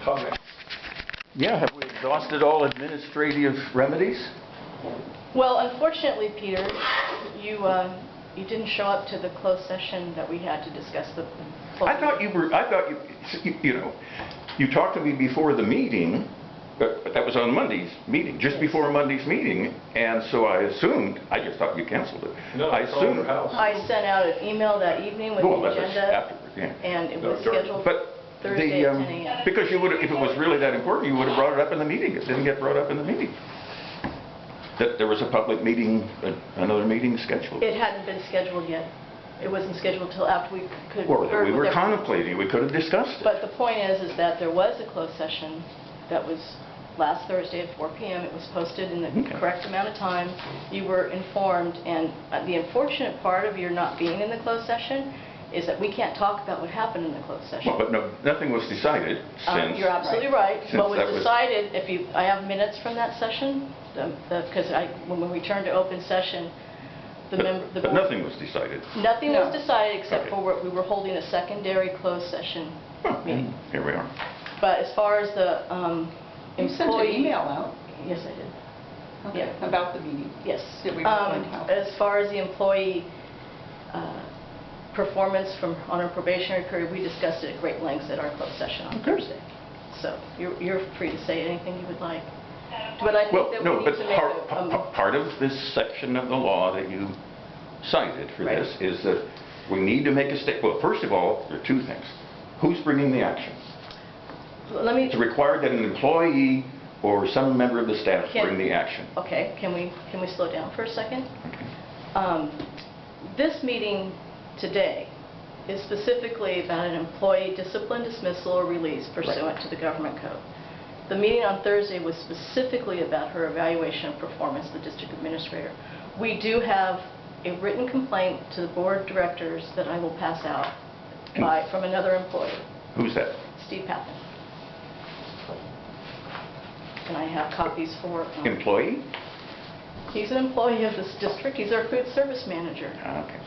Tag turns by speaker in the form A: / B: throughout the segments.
A: comment.
B: Yeah, have we exhausted all administrative remedies?
C: Well, unfortunately, Peter, you didn't show up to the closed session that we had to discuss the.
B: I thought you talked to me before the meeting, but that was on Monday's meeting, just before Monday's meeting, and so I assumed, I just thought you canceled it.
A: No,
B: I
A: it's all over
B: assumed.
A: house.
C: I sent out an email that evening with
B: Well,
C: the
B: that was
C: agenda,
B: afterwards, yeah.
C: and it
A: No,
C: was
A: during.
C: scheduled
B: But
C: Thursday at 10 a.m.
B: because you would, if it was really that important, you would have brought it up in the meeting. It didn't get brought up in the meeting. That there was a public meeting, another meeting scheduled.
C: It hadn't been scheduled yet. It wasn't scheduled until after we could.
B: Well,
C: heard
B: we
C: what
B: were
C: everyone-
B: contemplating. We could have discussed it.
C: But the point is that there was a closed session that was last Thursday at 4 p.m. It was posted in the correct amount of time. You were informed, and the unfortunate part of your not being in the closed session is that we can't talk about what happened in the closed session.
B: Well, but no, nothing was decided since.
C: You're absolutely right.
B: Since
C: What was
B: that was-
C: decided, I have minutes from that session, because when we returned to open session, the
B: But
C: board.
B: nothing was decided.
C: Nothing was decided except
B: Okay.
C: for we were holding a secondary closed session meeting.
B: Here we are.
C: But as far as the
D: You sent an
C: employee.
D: email out.
C: Yes, I did.
D: Okay,
C: Yeah.
D: about the meeting.
C: Yes.
D: Did we find out?
C: As far as the employee performance on our probationary period, we discussed it at great lengths at our closed session on Thursday. So you're free to say anything you would like. But I think that we need to make
B: part of this section of the law that you cited for
C: Right.
B: this is that we need to make a statement. Well, first of all, there are two things. Who's bringing the action?
C: Let me.
B: It's required that an employee or some member of the staff bring the action.
C: Okay, can we slow down for a second?
B: Okay.
C: This meeting today is specifically about an employee discipline, dismissal, or release pursuant to the government code. The meeting on Thursday was specifically about her evaluation of performance, the district administrator. We do have a written complaint to the board of directors that I will pass out from another employee,
B: Who's that?
C: Steve Papin. And I have copies for.
B: Employee?
C: He's an employee of this district. He's our food service manager.
B: Okay.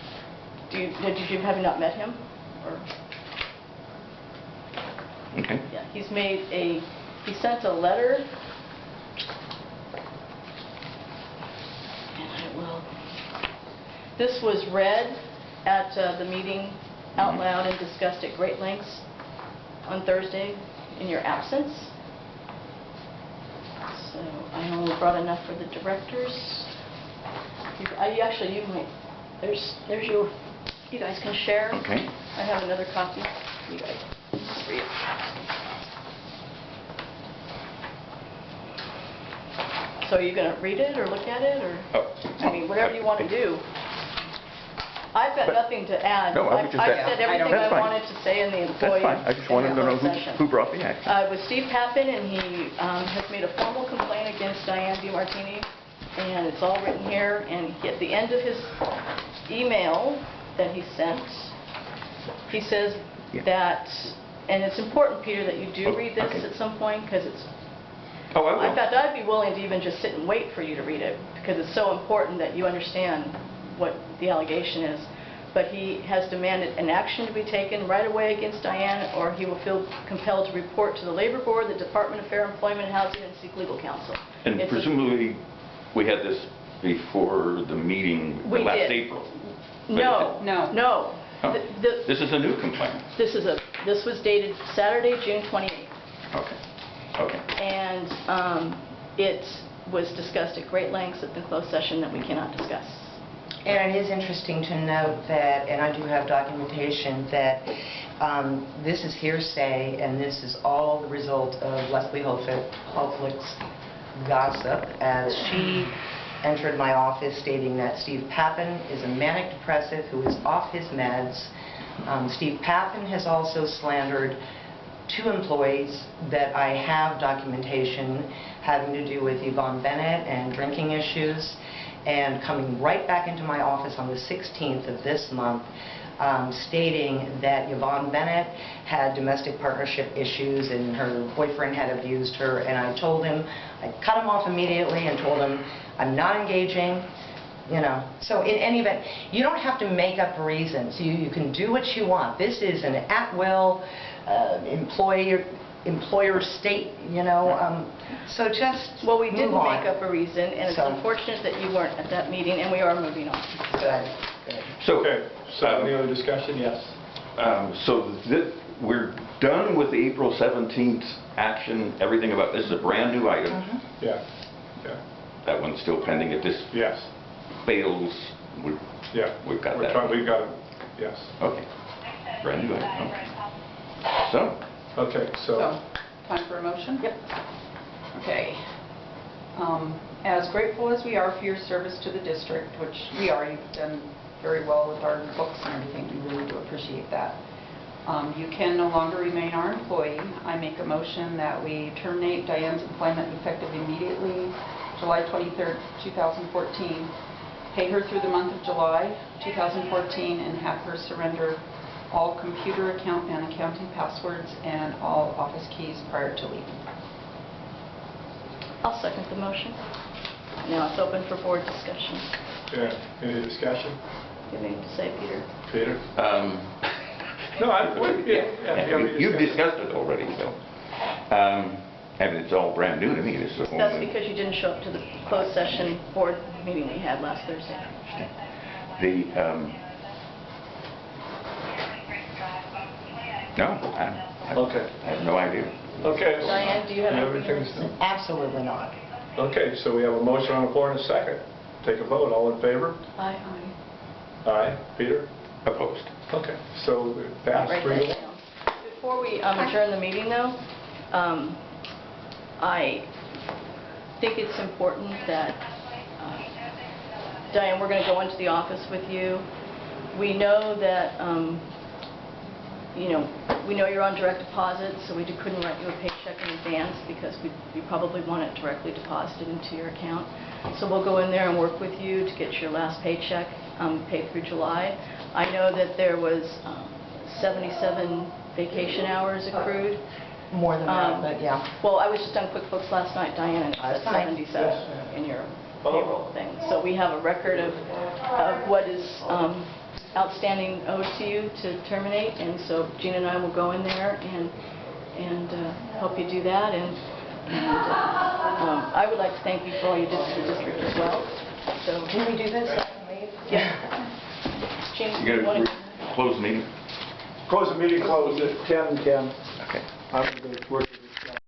C: Have you not met him? Or?
B: Okay.
C: Yeah, he sent a letter, and this was read at the meeting out loud and discussed at great lengths on Thursday in your absence. So I only brought enough for the directors. You might, there's your, you guys can share.
B: Okay.
C: I have another copy. You guys read it. So are you going to read it or look at it, or I mean, whatever you want to do. I've got nothing to add.
B: No, I would just
C: I've
B: add-
C: said everything
B: That's
C: I
B: fine.
C: wanted to say in the employee.
B: That's fine. I just wanted to know
C: closed session.
B: who brought the action.
C: It was Steve Papin, and he has made a formal complaint against Diane DeMartini, and it's all written here. And at the end of his email that he sent, he says that, and it's important, Peter, that you do read this at some point, because it's.
B: Oh, I will.
C: In fact, I'd be willing to even just sit and wait for you to read it, because it's so important that you understand what the allegation is. But he has demanded an action to be taken right away against Diane, or he will feel compelled to report to the Labor Board, the Department of Fair Employment and Housing, and seek legal counsel.
B: And presumably, we had this before the meeting last April.
C: No.
B: Oh. This is a new complaint.
C: This was dated Saturday, June 28th.
B: Okay. Okay.
C: And it was discussed at great lengths at the closed session that we cannot discuss.
E: And it is interesting to note that, and I do have documentation, that this is hearsay, and this is all the result of Leslie Holflick's gossip, as she entered my office stating that Steve Papin is a manic depressive who is off his meds. Steve Papin has also slandered 2 employees that I have documentation having to do with Yvonne Bennett and drinking issues, and coming right back into my office on the 16th of this month, stating that Yvonne Bennett had domestic partnership issues and her boyfriend had abused her, and I told him, I cut him off immediately and told him, I'm not engaging, you know. So in any event, you don't have to make up reasons. You can do what you want. This is an at-will employer state, you know, so just
C: Well, we did
E: move on.
C: make up a reason, and it's
E: So-
C: unfortunate that you weren't at that meeting, and we are moving on.
E: Good, good.
B: So,
A: Okay, so any other discussion? Yes.
B: we're done with the April 17th action, everything about, this is a brand-new item.
A: Yeah, yeah,
B: That one's still pending. If this
A: yes,
B: fails,
A: yeah.
B: We've got
A: We're
B: that.
A: trying- We've got it, yes.
B: okay. Brand-new item, okay. So,
A: Okay,
D: So,
A: so,
D: time for a motion?
C: Yep.
D: Okay. As grateful as we are for your service to the district, which we are, you've done very well with our books and everything, we really do appreciate that. You can no longer remain our employee. I make a motion that we terminate Diane's employment effective immediately, July 23rd, 2014, pay her through the month of July 2014, and have her surrender all computer account and accounting passwords and all office keys prior to leaving.
C: I'll second the motion. Now it's open for board discussion.
A: yeah, any discussion?
C: Do you have anything to say, Peter?
A: Peter? No,
B: you've discussed it already, so. And it's all brand new to me. This is a whole
C: That's
B: new-
C: because you didn't show up to the closed session board meeting we had last Thursday.
B: No,
A: Okay.
B: I have no idea.
A: Okay.
C: Diane, do you have anything
A: Everything's
C: to say?
E: Absolutely not.
A: Okay, so we have a motion on the floor and a second. Take a vote, all in favor?
C: Aye.
A: Aye. Peter?
B: Opposed.
A: Okay, so it passed
C: Write
A: 3
C: that
A: to 1.
C: down. Before we adjourn the meeting, though, I think it's important that, Diane, we're going to go into the office with you. We know that, we know you're on direct deposit, so we couldn't write you a paycheck in advance because we probably want it directly deposited into your account. So we'll go in there and work with you to get your last paycheck paid through July. I know that there was 77 vacation hours accrued.
E: More than that, but yeah.
C: Well, I was just on QuickBooks last night, Diane, and it
E: That's
C: said
E: fine.
C: 77 in your payroll thing. So we have a record of what is outstanding owed to you to terminate, and so Gina and I will go in there and help you do that. And I would like to thank you for all you did for the district as well. So,
E: Can we do this?
C: yeah. Gina,
B: You
C: you want
B: got to close the meeting?
A: Close the meeting, close at 10:10.
B: Okay.
A: I'm going to work